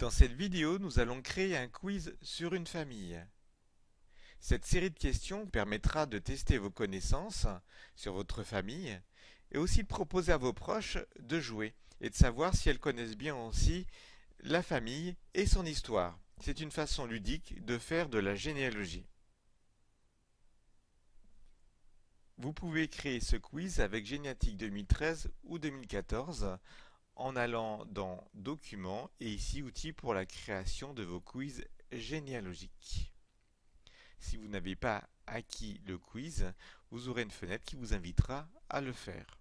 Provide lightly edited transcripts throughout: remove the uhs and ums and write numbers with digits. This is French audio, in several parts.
Dans cette vidéo, nous allons créer un quiz sur une famille. Cette série de questions permettra de tester vos connaissances sur votre famille et aussi de proposer à vos proches de jouer et de savoir si elles connaissent bien aussi la famille et son histoire. C'est une façon ludique de faire de la généalogie. Vous pouvez créer ce quiz avec Géniatique 2013 ou 2014 en allant dans Documents et ici Outils pour la création de vos quiz généalogiques. Si vous n'avez pas acquis le quiz, vous aurez une fenêtre qui vous invitera à le faire.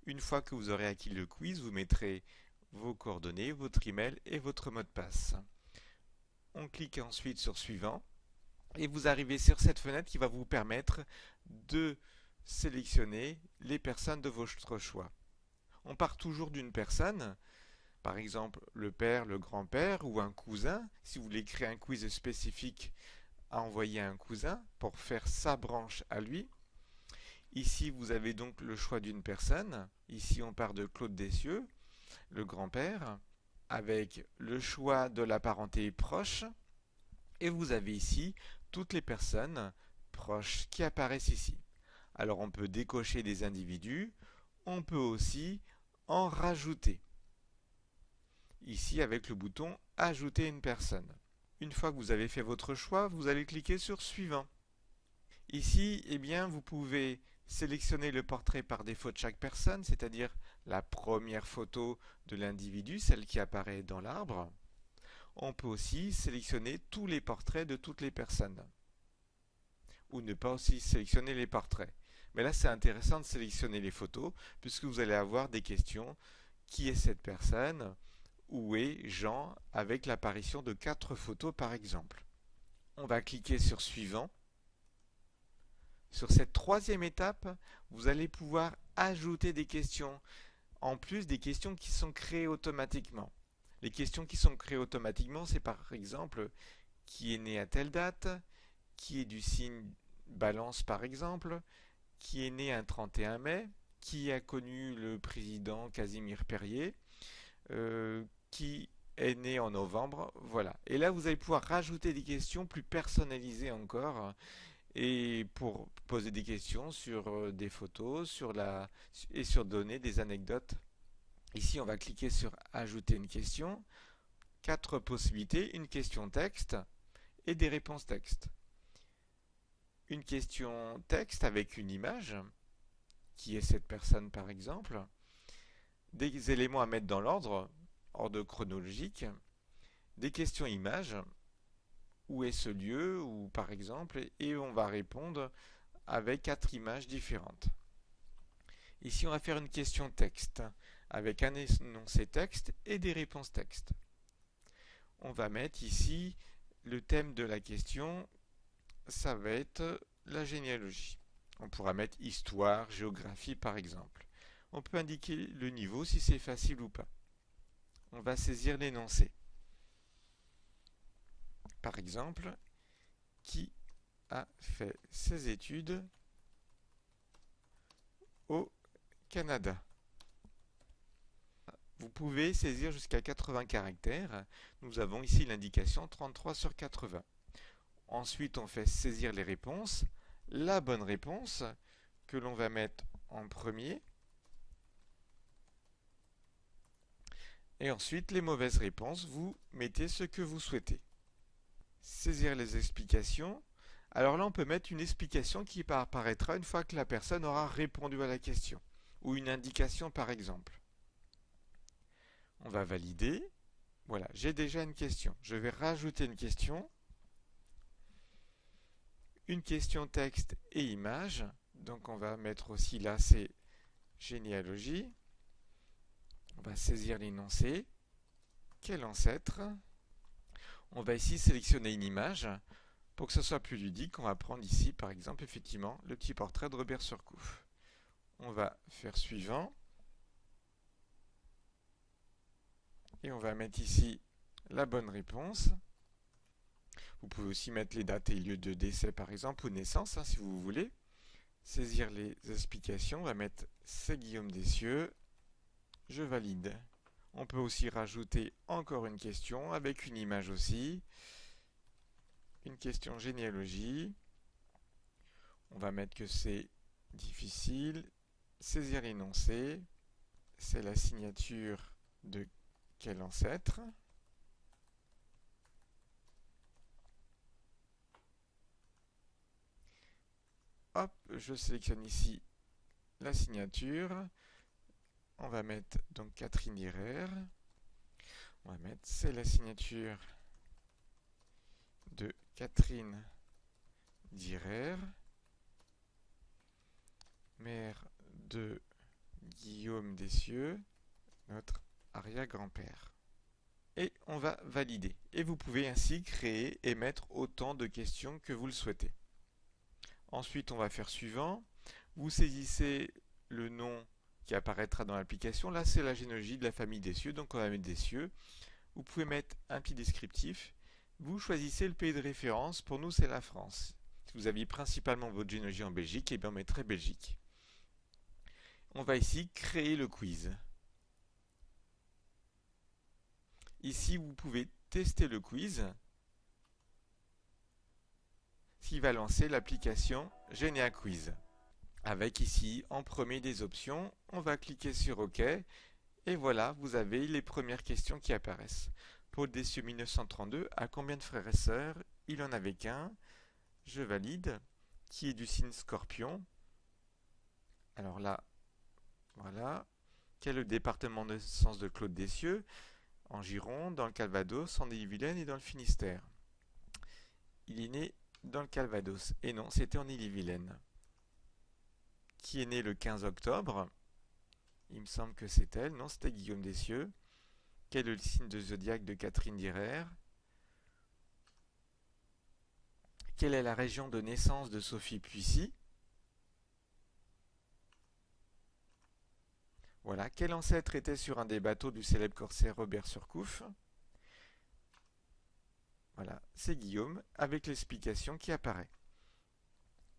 Une fois que vous aurez acquis le quiz, vous mettrez vos coordonnées, votre email et votre mot de passe. On clique ensuite sur Suivant et vous arrivez sur cette fenêtre qui va vous permettre de sélectionner les personnes de votre choix. On part toujours d'une personne, par exemple le père, le grand-père ou un cousin. Si vous voulez créer un quiz spécifique à envoyer à un cousin pour faire sa branche à lui. Ici, vous avez donc le choix d'une personne. Ici, on part de Claude Dessieux, le grand-père, avec le choix de la parenté proche. Et vous avez ici toutes les personnes proches qui apparaissent ici. Alors, on peut décocher des individus. On peut aussi en rajouter. Ici, avec le bouton Ajouter une personne. Une fois que vous avez fait votre choix, vous allez cliquer sur Suivant. Ici, eh bien, vous pouvez sélectionner le portrait par défaut de chaque personne, c'est-à-dire la première photo de l'individu, celle qui apparaît dans l'arbre. On peut aussi sélectionner tous les portraits de toutes les personnes. Ou ne pas aussi sélectionner les portraits. Mais là, c'est intéressant de sélectionner les photos, puisque vous allez avoir des questions. Qui est cette personne? Où est Jean? Avec l'apparition de 4 photos par exemple. On va cliquer sur Suivant. Sur cette troisième étape, vous allez pouvoir ajouter des questions, en plus des questions qui sont créées automatiquement. Les questions qui sont créées automatiquement, c'est par exemple qui est né à telle date, qui est du signe Balance par exemple, qui est né un 31 mai, qui a connu le président Casimir Perier, qui est né en novembre, voilà. Et là, vous allez pouvoir rajouter des questions plus personnalisées encore et pour poser des questions sur des photos et sur donner des anecdotes. Ici, on va cliquer sur Ajouter une question. 4 possibilités, une question texte et des réponses texte. Une question texte avec une image, qui est cette personne par exemple, des éléments à mettre dans l'ordre, ordre chronologique, des questions images, où est ce lieu, ou par exemple, et on va répondre avec 4 images différentes. Ici, on va faire une question texte, avec un énoncé texte et des réponses texte. On va mettre ici le thème de la question, ça va être la généalogie. On pourra mettre histoire, géographie par exemple. On peut indiquer le niveau si c'est facile ou pas. On va saisir l'énoncé. Par exemple, qui a fait ses études au Canada. Vous pouvez saisir jusqu'à 80 caractères. Nous avons ici l'indication 33 sur 80. Ensuite, on fait saisir les réponses. La bonne réponse que l'on va mettre en premier. Et ensuite, les mauvaises réponses, vous mettez ce que vous souhaitez. Saisir les explications. Alors là, on peut mettre une explication qui apparaîtra une fois que la personne aura répondu à la question, ou une indication par exemple. On va valider. Voilà, j'ai déjà une question. Je vais rajouter une question. Une question texte et image. Donc on va mettre aussi là, c'est généalogie. On va saisir l'énoncé. Quel ancêtre? On va ici sélectionner une image. Pour que ce soit plus ludique, on va prendre ici, par exemple, effectivement, le petit portrait de Robert Surcouf. On va faire suivant. Et on va mettre ici la bonne réponse. Vous pouvez aussi mettre les dates et lieux de décès, par exemple, ou de naissance, si vous voulez. Saisir les explications. On va mettre c'est Guillaume Dessieux. Je valide. On peut aussi rajouter encore une question avec une image aussi. Une question généalogie. On va mettre que c'est difficile. Saisir l'énoncé. C'est la signature de quel ancêtre? Hop, je sélectionne ici la signature. On va mettre donc Catherine Direr. On va mettre c'est la signature de Catherine Direr, mère de Guillaume Dessieux, notre arrière-grand-père. Et on va valider. Et vous pouvez ainsi créer et mettre autant de questions que vous le souhaitez. Ensuite, on va faire suivant. Vous saisissez le nom qui apparaîtra dans l'application. Là, c'est la généalogie de la famille Dessieux, donc on va mettre Dessieux. Vous pouvez mettre un petit descriptif. Vous choisissez le pays de référence. Pour nous, c'est la France. Si vous aviez principalement votre généalogie en Belgique, eh bien on mettrait Belgique. On va ici créer le quiz. Ici, vous pouvez tester le quiz, ce qui va lancer l'application Généa Quiz. Avec ici, en premier des options, on va cliquer sur OK. Et voilà, vous avez les premières questions qui apparaissent. Paul Dessieux 1932, à combien de frères et sœurs? Il en avait qu'un. Je valide. Qui est du signe Scorpion? Alors là, voilà. Quel est le département de naissance de Claude Dessieux? En Gironde, dans le Calvados, en Ille-et-Vilaine et dans le Finistère. Il est né dans le Calvados. Et non, c'était en Ille-et-Vilaine. Qui est né le 15 octobre? Il me semble que c'est elle. Non, c'était Guillaume Dessieux. Quel est le signe de zodiaque de Catherine Direr? Quelle est la région de naissance de Sophie Puissy? Voilà. Quel ancêtre était sur un des bateaux du célèbre corsaire Robert Surcouf? Voilà, c'est Guillaume, avec l'explication qui apparaît.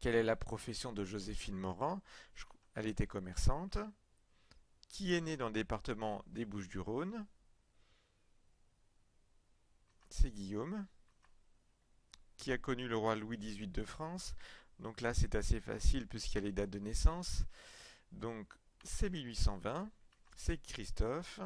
Quelle est la profession de Joséphine Morand? Elle était commerçante. Qui est né dans le département des Bouches-du-Rhône? C'est Guillaume. Qui a connu le roi Louis XVIII de France? Donc là, c'est assez facile puisqu'il y a les dates de naissance. Donc, c'est 1820. C'est Christophe.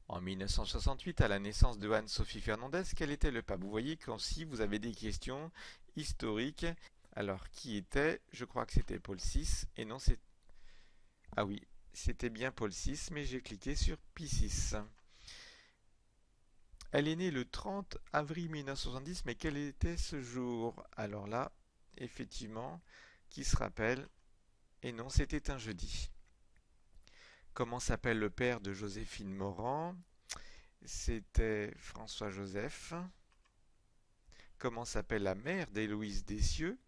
En 1968, à la naissance de Anne-Sophie Fernandez, quel était le pape? Vous voyez qu'aussi, vous avez des questions historiques. Alors, qui était? Je crois que c'était Paul VI. Et non, c'est... Ah oui, c'était bien Paul VI, mais j'ai cliqué sur Pie VI. Elle est née le 30 avril 1970, mais quel était ce jour? Alors là, effectivement, qui se rappelle? Et non, c'était un jeudi. Comment s'appelle le père de Joséphine Morand? C'était François-Joseph. Comment s'appelle la mère d'Héloïse Dessieux?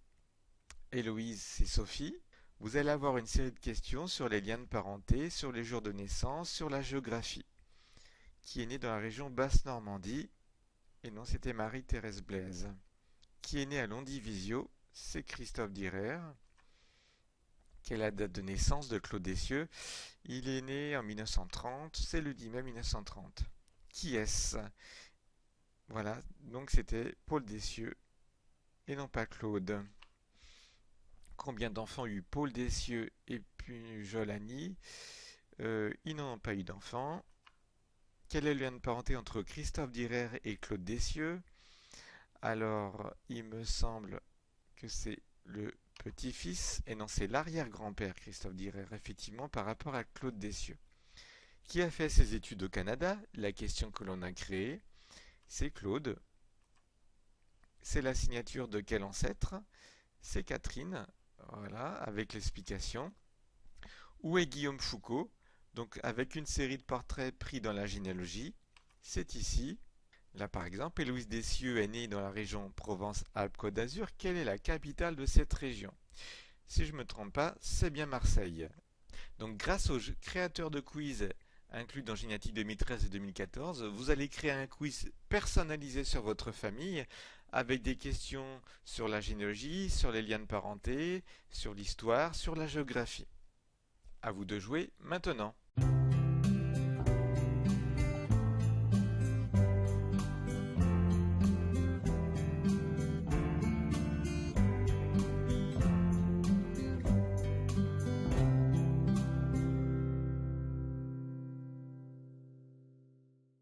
Héloïse, c'est Sophie. Vous allez avoir une série de questions sur les liens de parenté, sur les jours de naissance, sur la géographie. Qui est née dans la région Basse-Normandie? Et non, c'était Marie-Thérèse Blaise. Qui est née à Londivisio? C'est Christophe Direr. Quelle est la date de naissance de Claude Dessieux? Il est né en 1930, c'est le 10 mai 1930. Qui est-ce? Voilà, donc c'était Paul Dessieux et non pas Claude. Combien d'enfants eut Paul Dessieux et Pujol Annie? Ils n'ont pas eu d'enfants. Quel est le lien de parenté entre Christophe Direr et Claude Dessieux? Alors, il me semble que c'est le petit-fils, et non, c'est l'arrière-grand-père Christophe Direr, effectivement, par rapport à Claude Dessieux. Qui a fait ses études au Canada? La question que l'on a créée, c'est Claude. C'est la signature de quel ancêtre? C'est Catherine, voilà, avec l'explication. Où est Guillaume Foucault? Donc avec une série de portraits pris dans la généalogie, c'est ici. Là par exemple, Héloïse Dessieux est née dans la région Provence-Alpes-Côte d'Azur. Quelle est la capitale de cette région? Si je ne me trompe pas, c'est bien Marseille. Donc grâce aux créateurs de quiz inclus dans Génétique 2013 et 2014, vous allez créer un quiz personnalisé sur votre famille avec des questions sur la généalogie, sur les liens de parenté, sur l'histoire, sur la géographie. À vous de jouer maintenant.